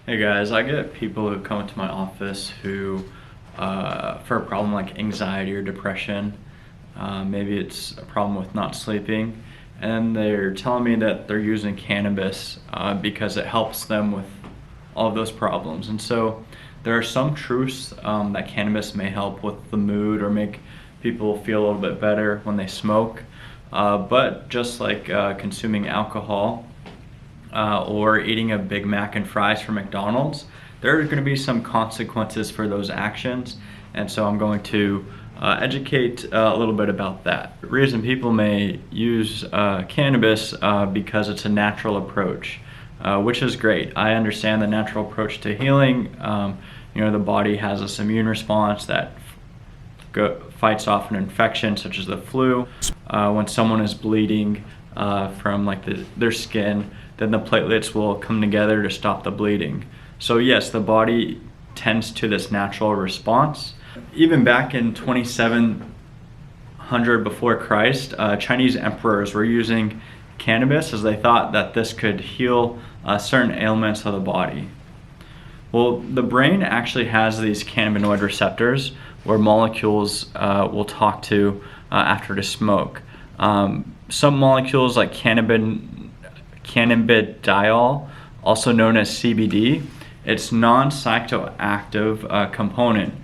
Hey guys, I get people who come into my office who, for a problem like anxiety or depression, maybe it's a problem with not sleeping, and they're telling me that they're using cannabis because it helps them with all of those problems. And so there are some truths that cannabis may help with the mood or make people feel a little bit better when they smoke, but just like consuming alcohol, or eating a Big Mac and fries from McDonald's, there are going to be some consequences for those actions, and so I'm going to educate a little bit about that. The reason people may use cannabis because it's a natural approach, which is great. I understand the natural approach to healing. The body has this immune response that fights off an infection such as the flu. When someone is bleeding from their skin, then the platelets will come together to stop the bleeding. So yes, the body tends to this natural response. Even back in 2700 before Christ, Chinese emperors were using cannabis as they thought that this could heal certain ailments of the body. Well, the brain actually has these cannabinoid receptors where molecules will talk to after to smoke. Some molecules like cannabidiol, also known as CBD, it's non-psychoactive component.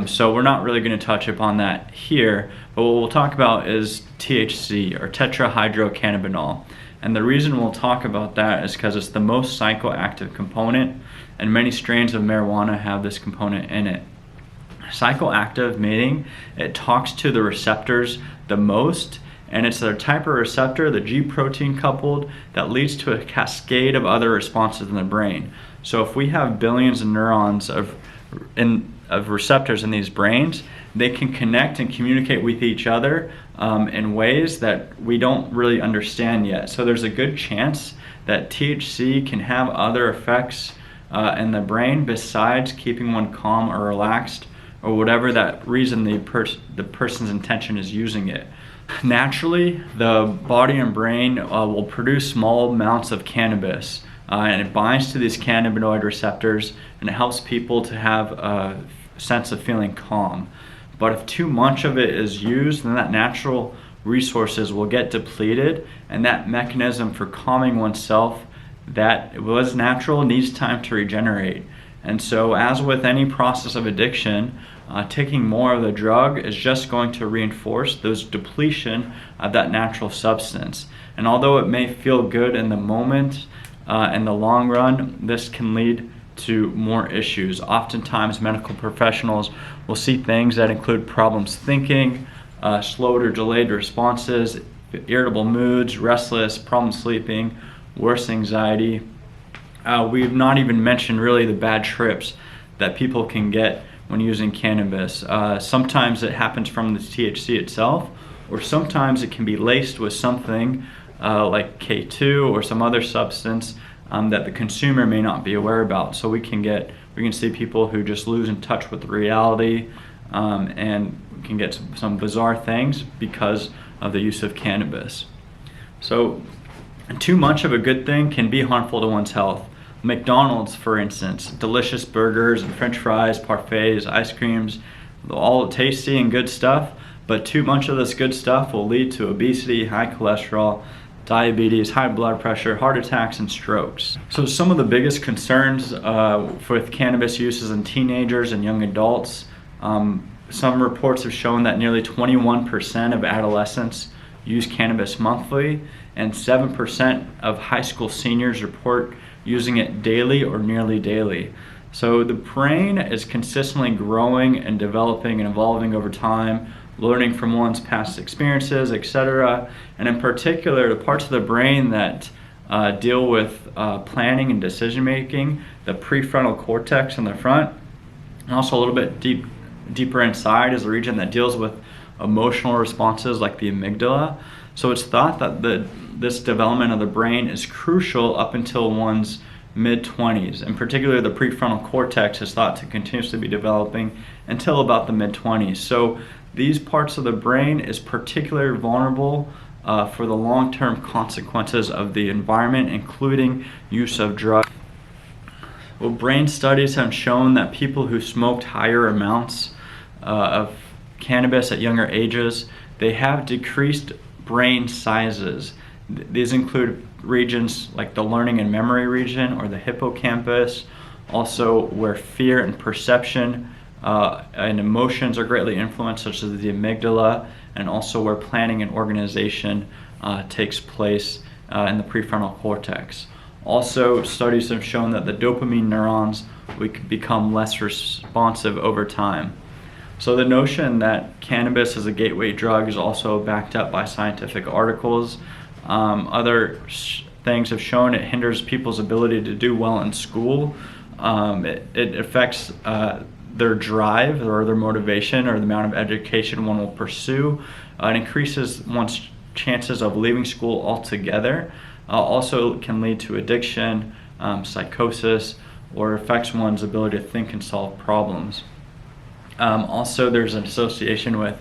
So we're not really going to touch upon that here, but what we'll talk about is THC, or tetrahydrocannabinol. And the reason we'll talk about that is because it's the most psychoactive component, and many strains of marijuana have this component in it. Psychoactive meaning it talks to the receptors the most, and it's the type of receptor, the G protein coupled, that leads to a cascade of other responses in the brain. So if we have billions of neurons of receptors in these brains, they can connect and communicate with each other in ways that we don't really understand yet. So there's a good chance that THC can have other effects in the brain besides keeping one calm or relaxed, or whatever that reason the person's intention is using it. Naturally, the body and brain will produce small amounts of cannabis, and it binds to these cannabinoid receptors, and it helps people to have a sense of feeling calm. But if too much of it is used, then that natural resources will get depleted, and that mechanism for calming oneself that was natural needs time to regenerate. And so, as with any process of addiction, taking more of the drug is just going to reinforce those depletion of that natural substance. And although it may feel good in the moment, in the long run, this can lead to more issues. Oftentimes, medical professionals will see things that include problems thinking, slowed or delayed responses, irritable moods, restless, problem sleeping, worse anxiety. We've not even mentioned really the bad trips that people can get when using cannabis. Sometimes it happens from the THC itself, or sometimes it can be laced with something like K2 or some other substance that the consumer may not be aware about. So we can see people who just lose in touch with reality, and can get some bizarre things because of the use of cannabis. So too much of a good thing can be harmful to one's health. McDonald's, for instance, delicious burgers and french fries, parfaits, ice creams, all tasty and good stuff, but too much of this good stuff will lead to obesity, high cholesterol, diabetes, high blood pressure, heart attacks, and strokes. So some of the biggest concerns with cannabis uses in teenagers and young adults, some reports have shown that nearly 21% of adolescents use cannabis monthly, and 7% of high school seniors report using it daily or nearly daily. So the brain is consistently growing and developing and evolving over time, learning from one's past experiences, etc. And in particular, the parts of the brain that deal with planning and decision making, the prefrontal cortex in the front, and also a little bit deeper inside is the region that deals with emotional responses like the amygdala. So it's thought that this development of the brain is crucial up until one's mid-20s. In particular, the prefrontal cortex is thought to continuously be developing until about the mid-20s. So these parts of the brain is particularly vulnerable for the long-term consequences of the environment, including use of drugs. Well, brain studies have shown that people who smoked higher amounts of cannabis at younger ages, they have decreased brain sizes. These include regions like the learning and memory region or the hippocampus, also where fear and perception and emotions are greatly influenced, such as the amygdala, and also where planning and organization takes place in the prefrontal cortex. Also, studies have shown that the dopamine neurons become less responsive over time. So the notion that cannabis is a gateway drug is also backed up by scientific articles. Other things have shown it hinders people's ability to do well in school. It affects their drive or their motivation or the amount of education one will pursue. It increases one's chances of leaving school altogether. Also can lead to addiction, psychosis, or affects one's ability to think and solve problems. Also, there's an association with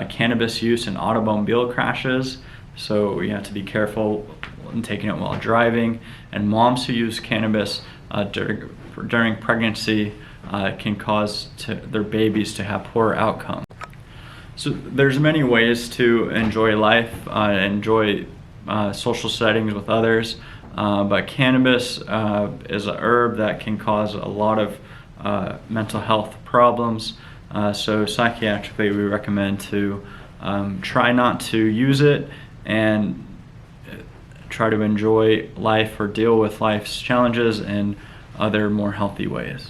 cannabis use in automobile crashes, so you have to be careful in taking it while driving. And moms who use cannabis during pregnancy can cause their babies to have poorer outcomes. So there's many ways to enjoy life, enjoy social settings with others, but cannabis is a herb that can cause a lot of mental health problems. So psychiatrically, we recommend to try not to use it and try to enjoy life or deal with life's challenges in other more healthy ways.